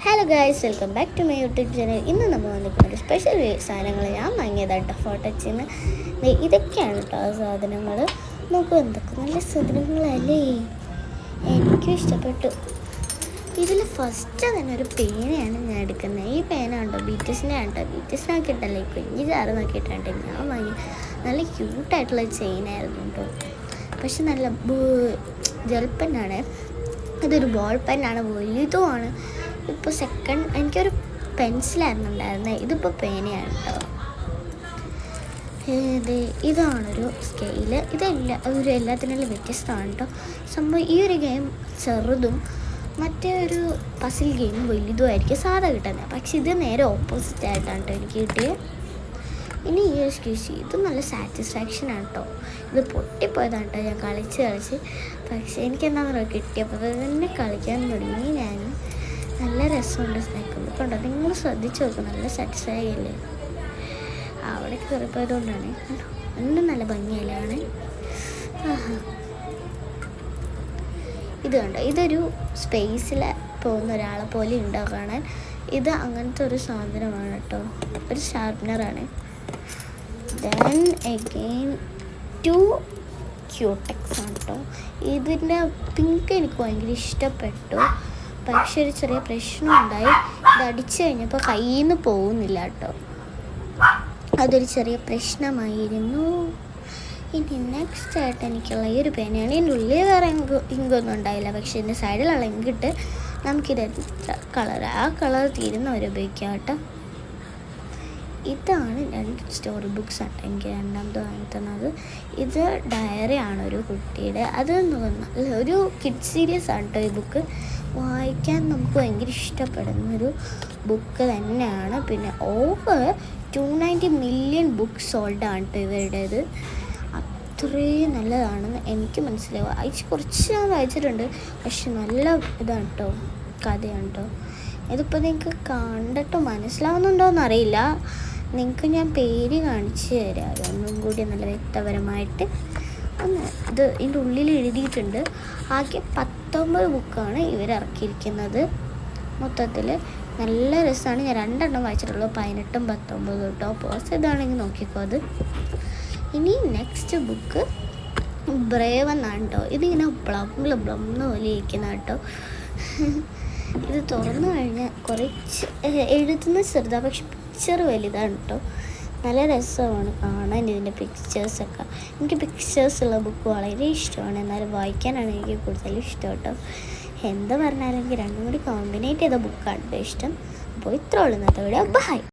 Hello guys, welcome back to my YouTube channel. ഇന്ന് നമ്മൾ വന്നിരിക്കുന്നത് സ്പെഷ്യൽ സാധനങ്ങൾ ഞാൻ വാങ്ങിയതാട്ടോ ഫോട്ടോച്ചിന്ന്. ഇതൊക്കെയാണ് കേട്ടോ ആ സാധനങ്ങൾ. നോക്കൂ, എന്തൊക്കെ നല്ല സാധനങ്ങളല്ലേ, എനിക്കും ഇഷ്ടപ്പെട്ടു. ഇതിൽ ഫസ്റ്റ് തന്നെ ഒരു പേനയാണ് ഞാൻ എടുക്കുന്നത്. ഈ പേന ഉണ്ടോ ബീറ്റസിൻ്റെ ആണ് കേട്ടോ. ബീറ്റസ് നോക്കിയിട്ടല്ലേ കുഞ്ഞ് ചാറ് നോക്കിയിട്ടുണ്ട് ഞാൻ വാങ്ങി. നല്ല ക്യൂട്ടായിട്ടുള്ള ചെയിനായിരുന്നു കേട്ടോ. പക്ഷെ നല്ല ജെൽ പെന്നാണ്. ഇതൊരു ബോൾ പെന്നാണ്, വലുതുമാണ്. ഇപ്പോൾ എനിക്കൊരു പെൻസിലായിരുന്നു ഉണ്ടായിരുന്നത്, ഇതിപ്പോൾ പേനയാണ് കേട്ടോ. ഇതാണൊരു സ്കെയില്. എല്ലാത്തിനും വ്യത്യസ്തമാണ് കേട്ടോ സംഭവം. ഈ ഒരു ഗെയിം ചെറുതും മറ്റേ ഒരു പസിൽ ഗെയിം വലുതുമായിരിക്കും സാധാ കിട്ടുന്നത്. പക്ഷെ ഇത് നേരെ ഓപ്പോസിറ്റ് ആയിട്ടാണ് കേട്ടോ എനിക്ക് കിട്ടിയത്. ഇനി ഈ ഒരു സ്ക്യൂസി ഇത് നല്ല സാറ്റിസ്ഫാക്ഷനാണ് കേട്ടോ. ഇത് പൊട്ടിപ്പോയതാണ് കേട്ടോ ഞാൻ കളിച്ച്. പക്ഷേ എനിക്കെന്താണെന്ന് പറയുക, കിട്ടിയപ്പോൾ തന്നെ കളിക്കാൻ തുടങ്ങി ഞാൻ. നല്ല രസമുണ്ട് സ്നാക്കുമ്പോൾ കണ്ടോ, നിങ്ങൾ ശ്രദ്ധിച്ച് നോക്കും, നല്ല സാറ്റിസ്ഫൈ അല്ലേ. അവിടെ കയറിപ്പോയതുകൊണ്ടാണ് കണ്ടോ, നല്ല ഭംഗിയല്ലാണ്. ഇത് കണ്ടോ, ഇതൊരു സ്പേസിൽ പോകുന്ന ഒരാളെ പോലെ ഉണ്ടാവും കാണാൻ. ഇത് അങ്ങനത്തെ ഒരു സാധനമാണ് കേട്ടോ, ഒരു ഷാർപ്നറാണ്. ദെൻ അഗെയിൻ 2 ക്യൂടെക്സ് ആണ് കേട്ടോ. ഇതിൻ്റെ പിങ്ക് എനിക്ക് ഭയങ്കര ഇഷ്ടപ്പെട്ടു. പക്ഷെ ഒരു ചെറിയ പ്രശ്നമുണ്ടായി, ഇത് അടിച്ചു കഴിഞ്ഞപ്പോൾ കയ്യിൽ നിന്ന് പോകുന്നില്ല കേട്ടോ. അതൊരു ചെറിയ പ്രശ്നമായിരുന്നു. ഇനി നെക്സ്റ്റ് ആയിട്ട് എനിക്കുള്ള ഈ ഒരു പേനയാണ്. ഇതിൻ്റെ ഉള്ളിൽ വേറെ ഇങ്കൊന്നും ഉണ്ടായില്ല, പക്ഷേ ഇതിൻ്റെ സൈഡിലുള്ള ഇങ്കിട്ട് നമുക്കിത് ആ കളർ തീരുന്നവരെ ഉപയോഗിക്കാം കേട്ടോ. ഇതാണ് 2 സ്റ്റോറി ബുക്സ് ആട്ടോ എനിക്ക് രണ്ടാമത് വാങ്ങി തന്നത്. ഇത് ഡയറിയാണ് ഒരു കുട്ടിയുടെ. അത് നല്ല ഒരു കിഡ് സീരീസ് ആണ് കേട്ടോ. ഈ ബുക്ക് വായിക്കാൻ നമുക്ക് ഭയങ്കര ഇഷ്ടപ്പെടുന്നൊരു ബുക്ക് തന്നെയാണ്. പിന്നെ ഓവർ 290 മില്യൺ ബുക്സ് സോൾഡാണ് കേട്ടോ ഇവരുടേത്. അത്രയും നല്ലതാണെന്ന് എനിക്ക് മനസ്സിലാവും. കുറച്ച് ഞാൻ വായിച്ചിട്ടുണ്ട്, പക്ഷെ നല്ല ഇതാണ് കേട്ടോ, കഥയാണ് കേട്ടോ. ഇതിപ്പോൾ നിങ്ങൾക്ക് കണ്ടിട്ട് മനസ്സിലാവുന്നുണ്ടോയെന്ന് അറിയില്ല. നിങ്ങൾക്ക് ഞാൻ പേര് കാണിച്ചു തരാം ഒന്നും കൂടി നല്ല വ്യക്തപരമായിട്ട്. ഇതിൻ്റെ ഉള്ളിൽ എഴുതിയിട്ടുണ്ട്. ആകെ 19 ബുക്കാണ് ഇവരിറക്കിയിരിക്കുന്നത് മൊത്തത്തിൽ. നല്ല രസമാണ്. ഞാൻ 2 വായിച്ചിട്ടുള്ളൂ, 18ഉം 19 കേട്ടോ. പോസ് ഇതാണെങ്കിൽ നോക്കിക്കോ അത്. ഇനി നെക്സ്റ്റ് ബുക്ക് ബ്രേവ് എന്നാണ് കേട്ടോ. ഇതിങ്ങനെ ബ്ലംന്ന് പോലെ ഇരിക്കുന്ന കേട്ടോ. ഇത് തുറന്നു കഴിഞ്ഞാൽ കുറച്ച് എഴുതുന്ന ചെറുതാണ്, പക്ഷെ പിക്ചർ വലുതാണ് കേട്ടോ. നല്ല രസമാണ് കാണാൻ ഇതിൻ്റെ പിക്ചേഴ്സൊക്കെ. എനിക്ക് പിക്ചേഴ്സുള്ള ബുക്ക് വളരെ ഇഷ്ടമാണ്, എന്നാലും വായിക്കാനാണ് എനിക്ക് കൂടുതലും ഇഷ്ടം കേട്ടോ. എന്താ പറഞ്ഞാലും എനിക്ക് രണ്ടും കൂടി കോമ്പിനേറ്റ് ചെയ്ത ബുക്കാണ് കേട്ടോ ഇഷ്ടം. അപ്പോൾ ഇത്ര ഉള്ളൂ ഇന്നത്തെ വീഡിയോ. ബൈ.